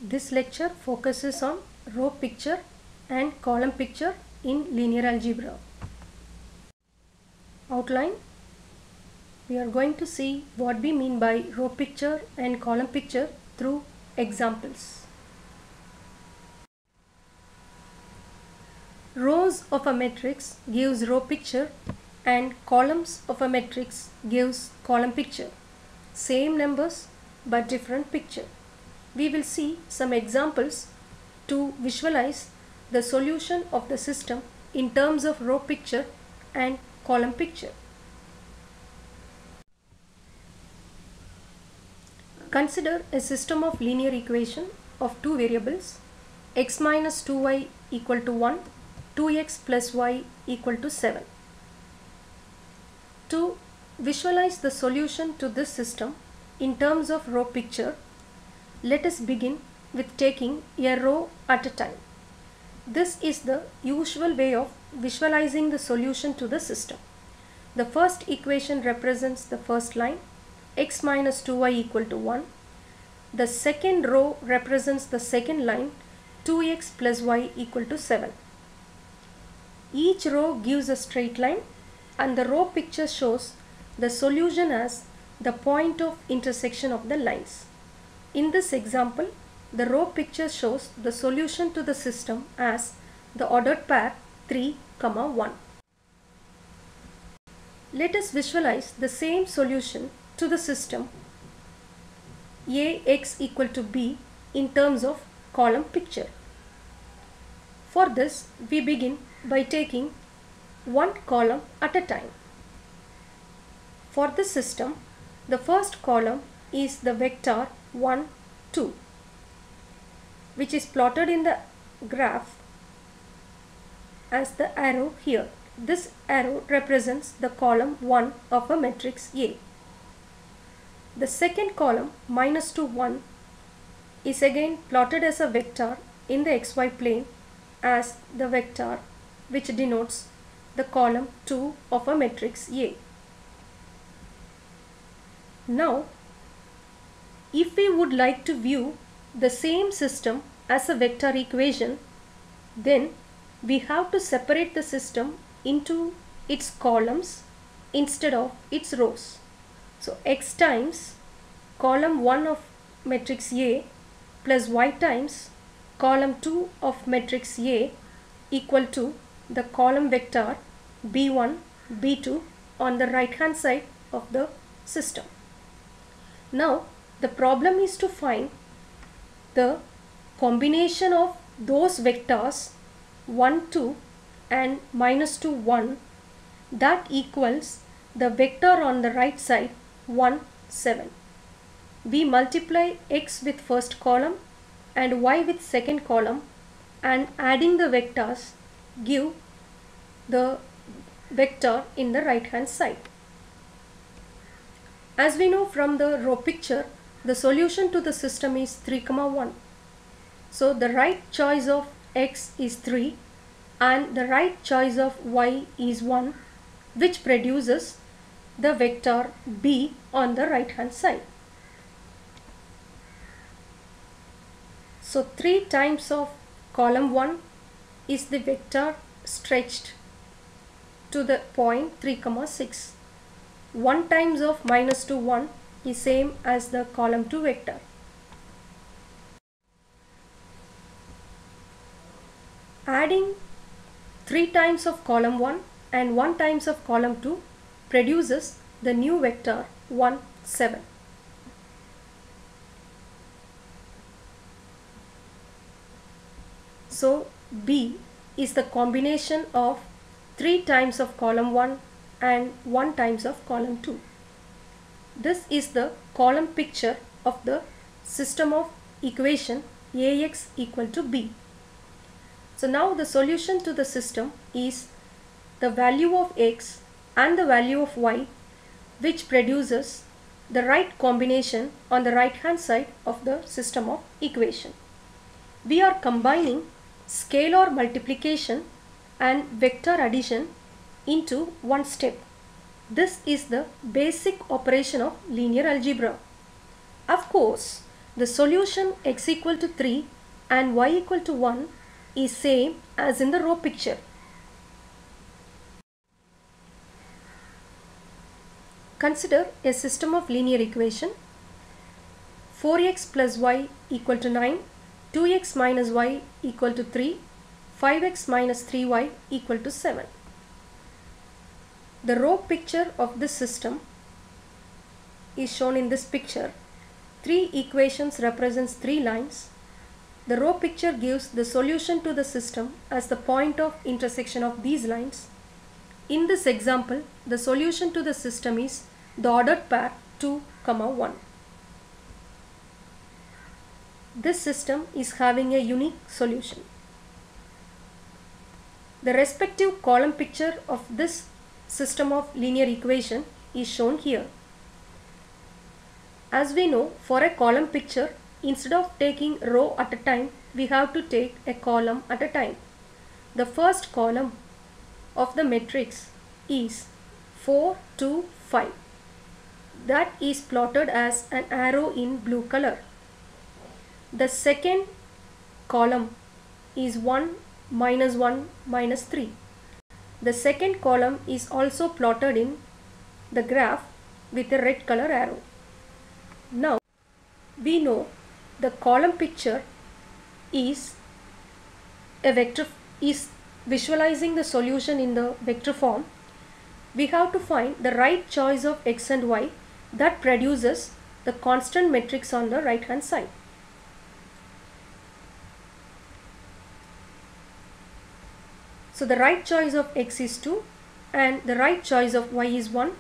This lecture focuses on row picture and column picture in linear algebra. Outline. We are going to see what we mean by row picture and column picture through examples. Rows of a matrix gives row picture and columns of a matrix gives column picture. Same numbers but different picture. We will see some examples to visualize the solution of the system in terms of row picture and column picture. Consider a system of linear equation of two variables, x minus 2y equal to 1, 2x plus y equal to 7. To visualize the solution to this system in terms of row picture, let us begin with taking a row at a time. This is the usual way of visualizing the solution to the system. The first equation represents the first line, x minus 2y equal to 1. The second row represents the second line, 2x plus y equal to 7. Each row gives a straight line and the row picture shows the solution as the point of intersection of the lines. In this example, the row picture shows the solution to the system as the ordered pair 3, 1. Let us visualize the same solution to the system Ax equal to b in terms of column picture. For this, we begin by taking one column at a time. For this system, the first column is the vector 1, 2, which is plotted in the graph as the arrow here. This arrow represents the column 1 of a matrix A. The second column, minus 2, 1, is again plotted as a vector in the xy plane as the vector which denotes the column 2 of a matrix A. Now, if we would like to view the same system as a vector equation, then we have to separate the system into its columns instead of its rows. So x times column 1 of matrix A plus y times column 2 of matrix A equal to the column vector b1, b2 on the right hand side of the system. Now the problem is to find the combination of those vectors 1, 2 and minus 2, 1 that equals the vector on the right side 1, 7. We multiply x with first column and y with second column and adding the vectors give the vector in the right hand side. As we know from the row picture, the solution to the system is 3, 1. So the right choice of x is 3 and the right choice of y is 1, which produces the vector b on the right hand side. So 3 times of column 1 is the vector stretched to the point 3, 6. 1 times of minus 2, 1 is same as the column 2 vector. Adding 3 times of column 1 and 1 times of column 2 produces the new vector 1, 7. So B is the combination of 3 times of column 1 and 1 times of column 2. This is the column picture of the system of equation Ax equal to b. So now the solution to the system is the value of x and the value of y, which produces the right combination on the right hand side of the system of equation. We are combining scalar multiplication and vector addition into one step. This is the basic operation of linear algebra. Of course, The solution x equal to 3 and y equal to 1 is same as in the row picture. Consider a system of linear equation. 4x plus y equal to 9, 2x minus y equal to 3, 5x minus 3y equal to 7. The row picture of this system is shown in this picture. 3 equations represents 3 lines. The row picture gives the solution to the system as the point of intersection of these lines. In this example, the solution to the system is the ordered pair 2, 1. This system is having a unique solution. The respective column picture of this system of linear equation is shown here. As we know, for a column picture, instead of taking row at a time, we have to take a column at a time. The first column of the matrix is 4, 2, 5. That is plotted as an arrow in blue color. The second column is 1, minus 3. The second column is also plotted in the graph with a red color arrow. Now we know the column picture is a vector, is visualizing the solution in the vector form. We have to find the right choice of x and y that produces the constant matrix on the right hand side. So the right choice of x is 2 and the right choice of y is 1.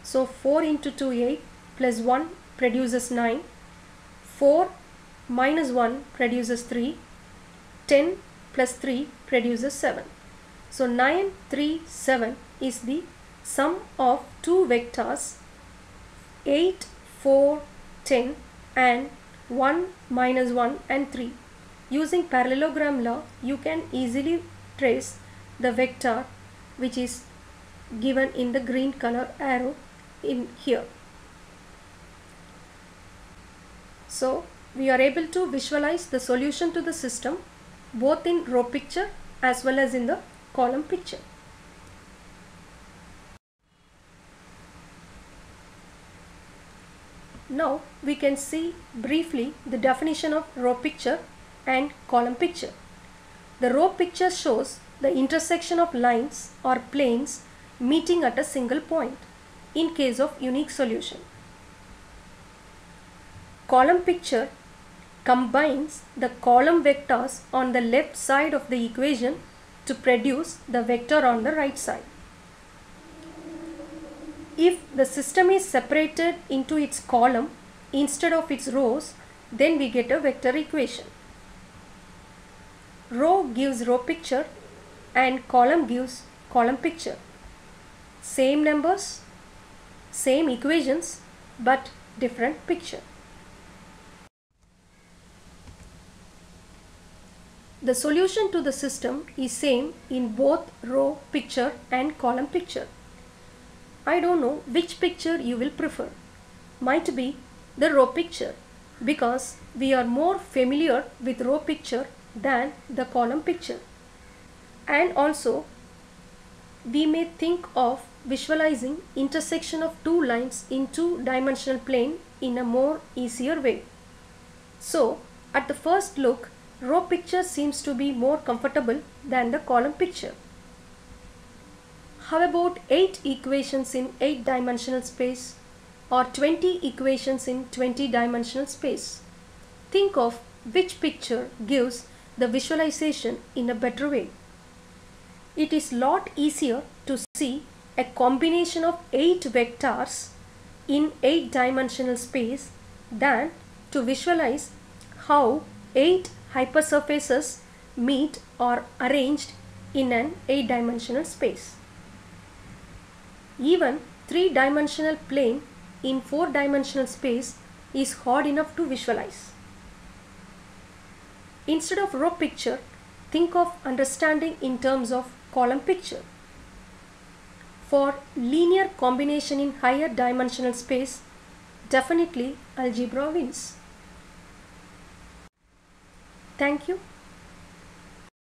So 4 into 2, 8 plus 1 produces 9. 4 minus 1 produces 3. 10 plus 3 produces 7. So 9, 3, 7 is the sum of two vectors 8, 4, 10 and 1, minus 1 and 3. Using parallelogram law, you can easily trace the vector which is given in the green color arrow in here. So we are able to visualize the solution to the system both in row picture as well as in the column picture. Now we can see briefly the definition of row picture and column picture. The row picture shows the intersection of lines or planes meeting at a single point in case of unique solution. Column picture combines the column vectors on the left side of the equation to produce the vector on the right side. If the system is separated into its column instead of its rows, then we get a vector equation. Row gives row picture and column gives column picture. Same numbers, same equations, but different picture. The solution to the system is same in both row picture and column picture. I don't know which picture you will prefer. Might be the row picture because we are more familiar with row picture than the column picture. And also we may think of visualizing intersection of two lines in two-dimensional plane in a more easier way. So at the first look, row picture seems to be more comfortable than the column picture. How about 8 equations in 8-dimensional space or 20 equations in 20-dimensional space? Think of which picture gives the visualization in a better way. It is lot easier to see a combination of 8 vectors in 8-dimensional space than to visualize how 8 hypersurfaces meet or arranged in an 8-dimensional space. Even 3-dimensional plane in 4-dimensional space is hard enough to visualize. Instead of row picture, think of understanding in terms of column picture. For linear combination in higher dimensional space, definitely algebra wins. Thank you.